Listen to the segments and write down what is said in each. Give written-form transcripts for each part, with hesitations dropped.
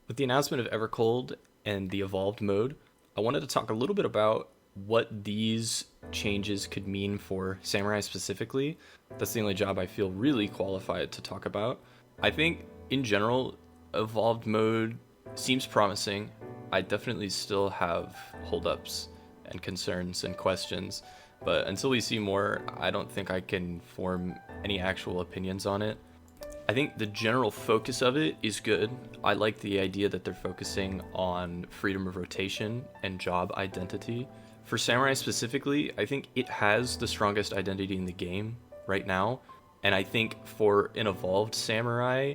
With the announcement of Evercold and the evolved mode, I wanted to talk a little bit about what these changes could mean for Samurai specifically. That's the only job I feel really qualified to talk about. I think, in general, evolved mode seems promising. I definitely still have holdups and concerns and questions, but until we see more, I don't think I can form any actual opinions on it. I think the general focus of it is good. I like the idea that they're focusing on freedom of rotation and job identity. For Samurai specifically, I think it has the strongest identity in the game right now. And I think for an evolved Samurai,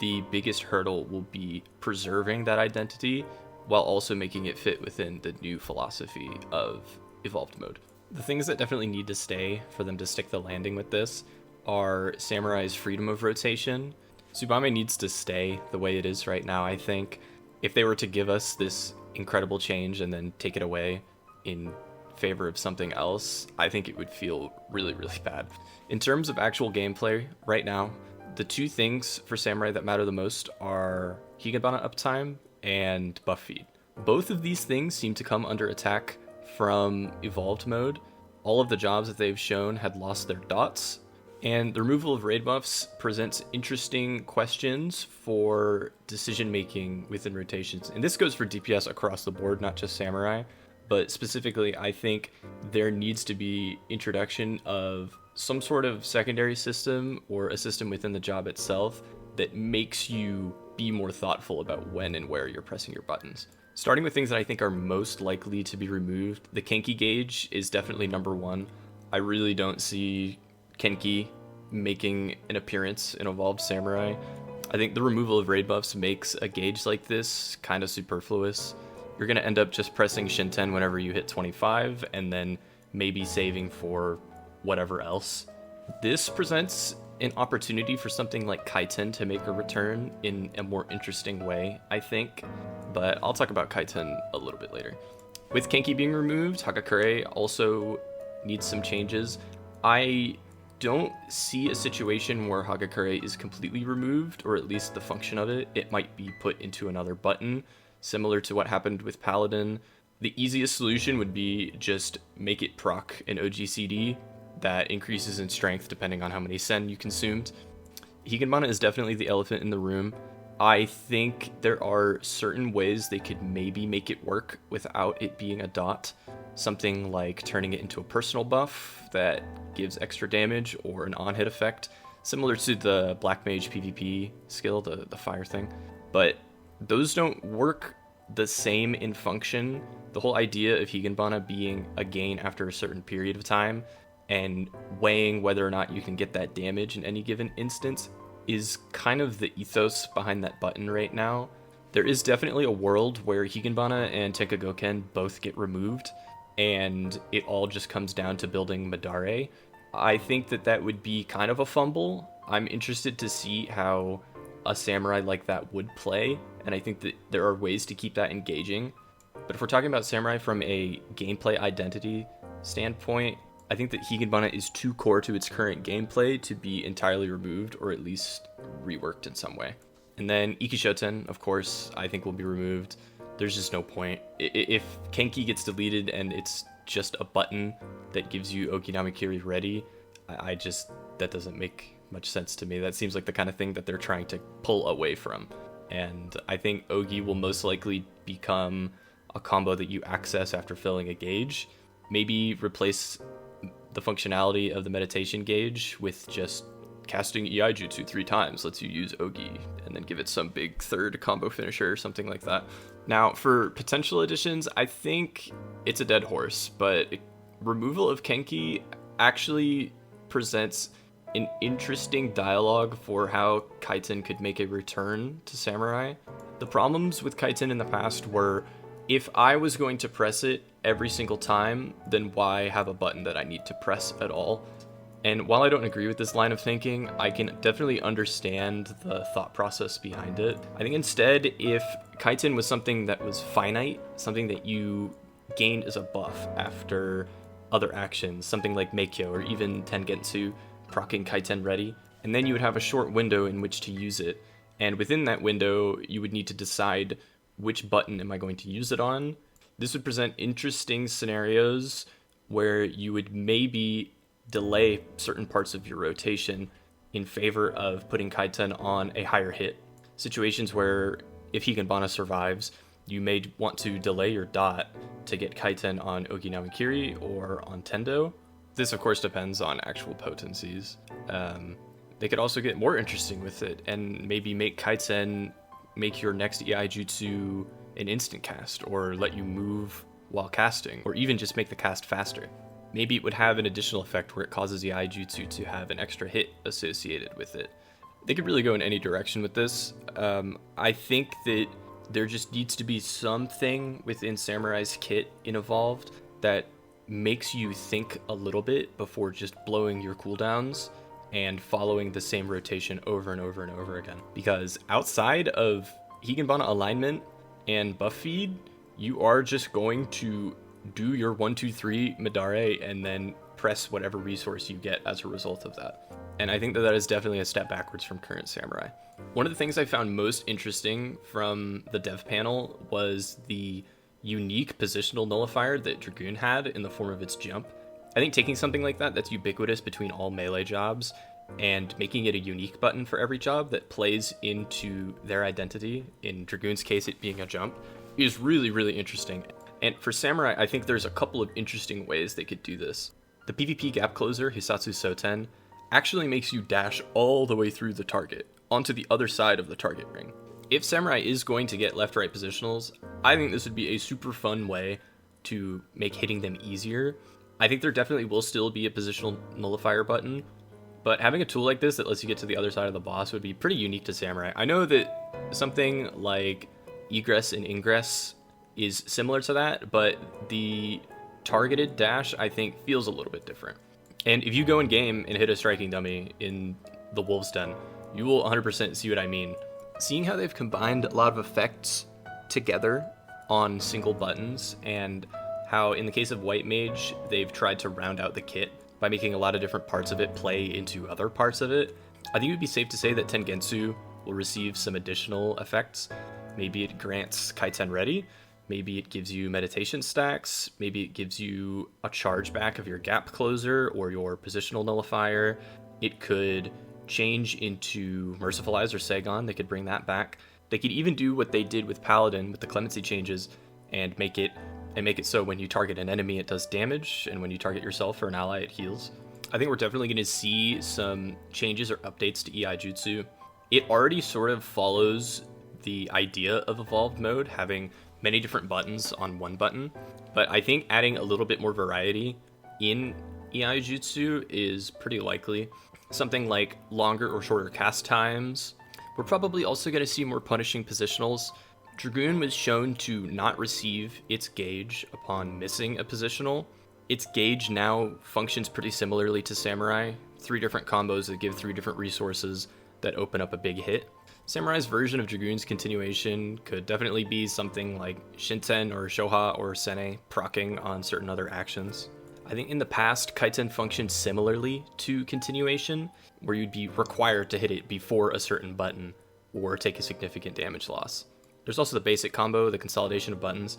the biggest hurdle will be preserving that identity while also making it fit within the new philosophy of evolved mode. The things that definitely need to stay for them to stick the landing with this are Samurai's freedom of rotation. Tsubame needs to stay the way it is right now, I think. If they were to give us this incredible change and then take it away in favor of something else, I think it would feel really, really bad. In terms of actual gameplay, right now, the two things for Samurai that matter the most are Higabana uptime and buff feed. Both of these things seem to come under attack from evolved mode. All of the jobs that they've shown had lost their dots, and the removal of raid buffs presents interesting questions for decision making within rotations. And this goes for DPS across the board, not just Samurai. But specifically, I think there needs to be introduction of some sort of secondary system or a system within the job itself that makes you be more thoughtful about when and where you're pressing your buttons. Starting with things that I think are most likely to be removed, the Kenki gauge is definitely number one. I really don't see Kenki making an appearance in Evolved Samurai. I think the removal of raid buffs makes a gauge like this kind of superfluous. You're going to end up just pressing Shinten whenever you hit 25 and then maybe saving for whatever else. This presents an opportunity for something like Kaiten to make a return in a more interesting way, I think, but I'll talk about Kaiten a little bit later. With Kenki being removed, Hagakure also needs some changes. I don't see a situation where Hagakure is completely removed, or at least the function of it. It might be put into another button, similar to what happened with Paladin. The easiest solution would be just make it proc an OGCD that increases in strength depending on how many sen you consumed. Higanbana is definitely the elephant in the room. I think there are certain ways they could maybe make it work without it being a dot. Something like turning it into a personal buff that gives extra damage, or an on-hit effect, similar to the Black Mage PvP skill, the fire thing. But those don't work the same in function. The whole idea of Higanbana being a gain after a certain period of time and weighing whether or not you can get that damage in any given instance is kind of the ethos behind that button right now. There is definitely a world where Higanbana and Tenkagoken both get removed, and it all just comes down to building Madare. I think that would be kind of a fumble. I'm interested to see how a samurai like that would play, and I think that there are ways to keep that engaging. But if we're talking about samurai from a gameplay identity standpoint, I think that Higanbana is too core to its current gameplay to be entirely removed, or at least reworked in some way. And then Ikishoten, of course, I think will be removed. There's just no point. If Kenki gets deleted and it's just a button that gives you Okinami Kiri ready, that doesn't make much sense to me. That seems like the kind of thing that they're trying to pull away from. And I think Ogi will most likely become a combo that you access after filling a gauge. Maybe replace the functionality of the meditation gauge with just casting EI Jutsu 3 times lets you use Ogi, and then give it some big third combo finisher or something like that. Now, for potential additions, I think it's a dead horse, but removal of Kenki actually presents an interesting dialogue for how Kaiten could make a return to Samurai. The problems with Kaiten in the past were, if I was going to press it every single time, then why have a button that I need to press at all? And while I don't agree with this line of thinking, I can definitely understand the thought process behind it. I think instead, if Kaiten was something that was finite, something that you gained as a buff after other actions, something like Meikyo or even Tengetsu, proccing Kaiten ready, and then you would have a short window in which to use it, And within that window, you would need to decide which button am I going to use it on. This would present interesting scenarios where you would maybe delay certain parts of your rotation in favor of putting Kaiten on a higher hit. Situations where if Higanbana survives, you may want to delay your dot to get Kaiten on Okinawa Kiri or on Tendo. This, of course, depends on actual potencies. They could also get more interesting with it and maybe make Kaiten make your next EI Jutsu an instant cast, or let you move while casting, or even just make the cast faster. Maybe it would have an additional effect where it causes EI Jutsu to have an extra hit associated with it. They could really go in any direction with this. I think that there just needs to be something within Samurai's kit in Evolved that makes you think a little bit before just blowing your cooldowns and following the same rotation over and over and over again. Because outside of Higanbana alignment and buff feed, you are just going to do your 1-2-3 Madare and then press whatever resource you get as a result of that. And I think that that is definitely a step backwards from current Samurai. One of the things I found most interesting from the dev panel was the unique positional nullifier that Dragoon had in the form of its jump. I think taking something like that that's ubiquitous between all melee jobs and making it a unique button for every job that plays into their identity, in Dragoon's case it being a jump, is really, really interesting. And for Samurai, I think there's a couple of interesting ways they could do this. The PvP gap closer, Hisatsu Soten, actually makes you dash all the way through the target, onto the other side of the target ring. If Samurai is going to get left-right positionals, I think this would be a super fun way to make hitting them easier. I think there definitely will still be a positional nullifier button, but having a tool like this that lets you get to the other side of the boss would be pretty unique to Samurai. I know that something like egress and ingress is similar to that, but the targeted dash, I think, feels a little bit different. And if you go in game and hit a striking dummy in the Wolves Den, you will 100% see what I mean. Seeing how they've combined a lot of effects together on single buttons, and how in the case of White Mage, they've tried to round out the kit by making a lot of different parts of it play into other parts of it, I think it would be safe to say that Tengensu will receive some additional effects. Maybe it grants Kaiten Ready, maybe it gives you meditation stacks, maybe it gives you a charge back of your gap closer or your positional nullifier. It could change into Merciful Eyes or Sagon. They could bring that back. They could even do what they did with Paladin with the clemency changes and make it so when you target an enemy it does damage, and when you target yourself or an ally it heals. I think we're definitely going to see some changes or updates to EI Jutsu. It already sort of follows the idea of Evolved Mode, having many different buttons on one button, but I think adding a little bit more variety in EI Jutsu is pretty likely. Something like longer or shorter cast times. We're probably also going to see more punishing positionals. Dragoon was shown to not receive its gauge upon missing a positional. Its gauge now functions pretty similarly to Samurai. 3 different combos that give 3 different resources that open up a big hit. Samurai's version of Dragoon's continuation could definitely be something like Shinten or Shoha or Sene proccing on certain other actions. I think in the past, Kaiten functioned similarly to continuation, where you'd be required to hit it before a certain button or take a significant damage loss. There's also the basic combo, the consolidation of buttons.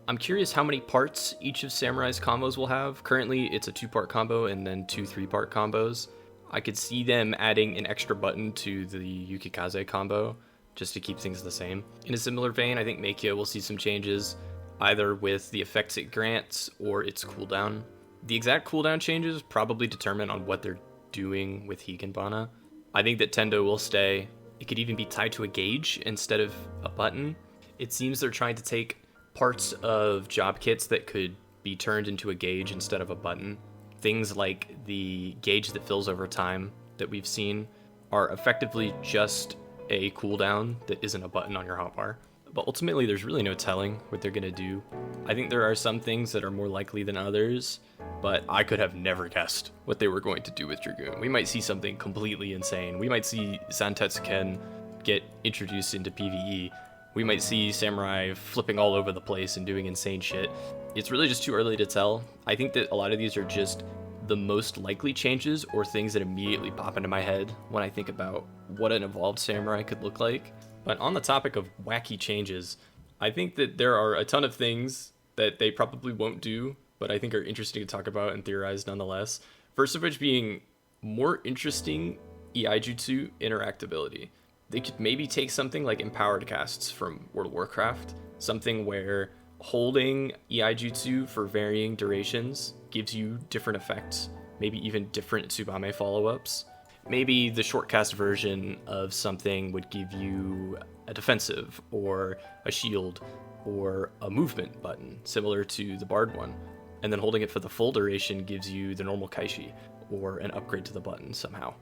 I'm curious how many parts each of Samurai's combos will have. Currently, it's a 2-part combo and then 2 3-part combos. I could see them adding an extra button to the Yukikaze combo, just to keep things the same. In a similar vein, I think Meikyo will see some changes, either with the effects it grants or its cooldown. The exact cooldown changes probably determine on what they're doing with Higanbana. I think that Tendo will stay. It could even be tied to a gauge instead of a button. It seems they're trying to take parts of job kits that could be turned into a gauge instead of a button. Things like the gauge that fills over time that we've seen are effectively just a cooldown that isn't a button on your hotbar. But ultimately, there's really no telling what they're going to do. I think there are some things that are more likely than others, but I could have never guessed what they were going to do with Dragoon. We might see something completely insane. We might see Santetsuken get introduced into PvE. We might see Samurai flipping all over the place and doing insane shit. It's really just too early to tell. I think that a lot of these are just the most likely changes or things that immediately pop into my head when I think about what an evolved samurai could look like. But on the topic of wacky changes, I think that there are a ton of things that they probably won't do, but I think are interesting to talk about and theorize nonetheless. First of which being more interesting EI Jutsu interactability. They could maybe take something like empowered casts from World of Warcraft, something where holding EI Jutsu for varying durations gives you different effects, maybe even different Tsubame follow-ups. Maybe the shortcast version of something would give you a defensive or a shield or a movement button, similar to the Bard one. And then holding it for the full duration gives you the normal Kaishi or an upgrade to the button somehow.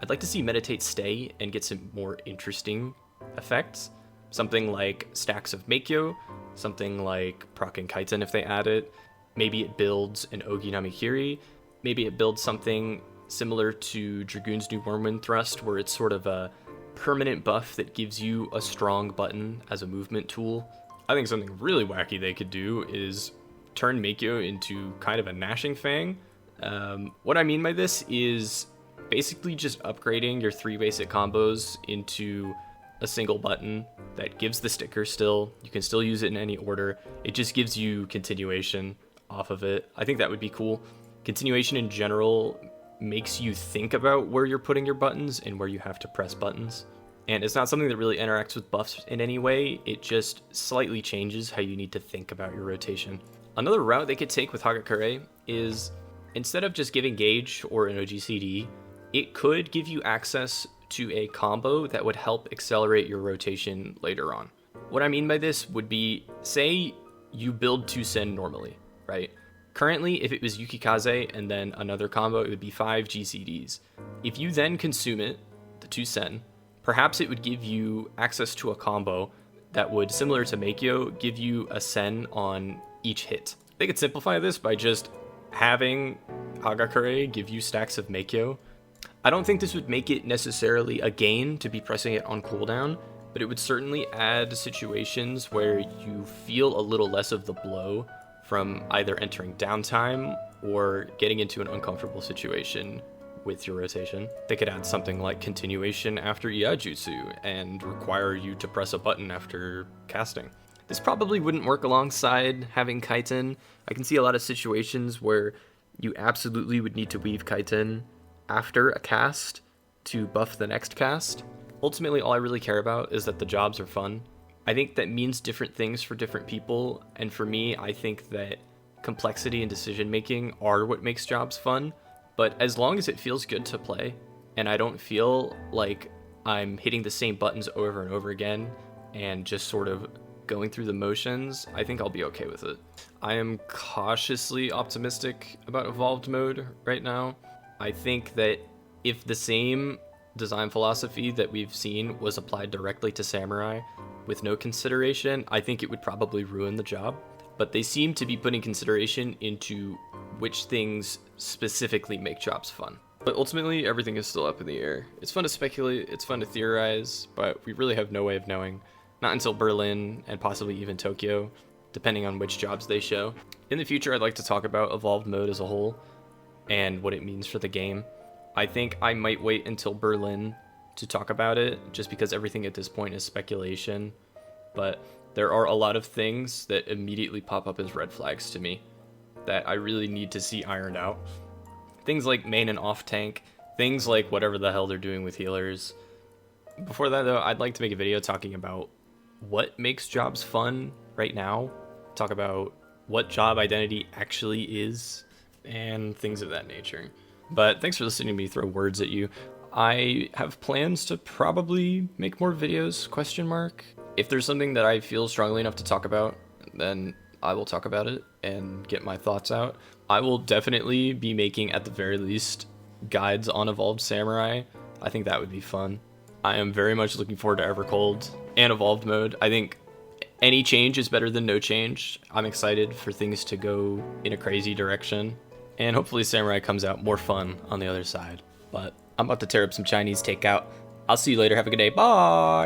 I'd like to see Meditate stay and get some more interesting effects. Something like stacks of Meikyo, something like Proc and Kaiten if they add it. Maybe it builds an Ogi Namikiri. Maybe it builds something similar to Dragoon's New Wormwind Thrust, where it's sort of a permanent buff that gives you a strong button as a movement tool. I think something really wacky they could do is turn Meikyo into kind of a Gnashing Fang. What I mean by this is basically just upgrading your 3 basic combos into a single button that gives the sticker still. You can still use it in any order. It just gives you continuation off of it. I think that would be cool. Continuation in general makes you think about where you're putting your buttons and where you have to press buttons. And it's not something that really interacts with buffs in any way. It just slightly changes how you need to think about your rotation. Another route they could take with Hagakure is instead of just giving Gauge or an OGCD, it could give you access to a combo that would help accelerate your rotation later on. What I mean by this would be, say you build 2 Sen normally, right? Currently, if it was Yukikaze and then another combo, it would be 5 GCDs. If you then consume it, the 2 Sen, perhaps it would give you access to a combo that would, similar to Meikyo, give you a Sen on each hit. They could simplify this by just having Hagakure give you stacks of Meikyo. I don't think this would make it necessarily a gain to be pressing it on cooldown, but it would certainly add situations where you feel a little less of the blow from either entering downtime or getting into an uncomfortable situation with your rotation. They could add something like continuation after EI Jutsu and require you to press a button after casting. This probably wouldn't work alongside having Kaiten. I can see a lot of situations where you absolutely would need to weave Kaiten after a cast to buff the next cast. Ultimately, all I really care about is that the jobs are fun. I think that means different things for different people, and for me, I think that complexity and decision making are what makes jobs fun. But as long as it feels good to play, and I don't feel like I'm hitting the same buttons over and over again and just sort of going through the motions, I think I'll be okay with it. I am cautiously optimistic about Evolved Mode right now. I think that if the same design philosophy that we've seen was applied directly to Samurai with no consideration, I think it would probably ruin the job. But they seem to be putting consideration into which things specifically make jobs fun. But ultimately, everything is still up in the air. It's fun to speculate, it's fun to theorize, but we really have no way of knowing. Not until Berlin and possibly even Tokyo, depending on which jobs they show. In the future, I'd like to talk about Evolved Mode as a whole and what it means for the game. I think I might wait until Berlin to talk about it, just because everything at this point is speculation. But there are a lot of things that immediately pop up as red flags to me that I really need to see ironed out. Things like main and off tank, things like whatever the hell they're doing with healers. Before that though, I'd like to make a video talking about what makes jobs fun right now, talk about what job identity actually is, and things of that nature. But thanks for listening to me throw words at you. I have plans to probably make more videos, question mark. If there's something that I feel strongly enough to talk about, then I will talk about it and get my thoughts out. I will definitely be making, at the very least, guides on Evolved Samurai. I think that would be fun. I am very much looking forward to Evercold and Evolved Mode. I think any change is better than no change. I'm excited for things to go in a crazy direction. And hopefully Samurai comes out more fun on the other side. But I'm about to tear up some Chinese takeout. I'll see you later. Have a good day. Bye!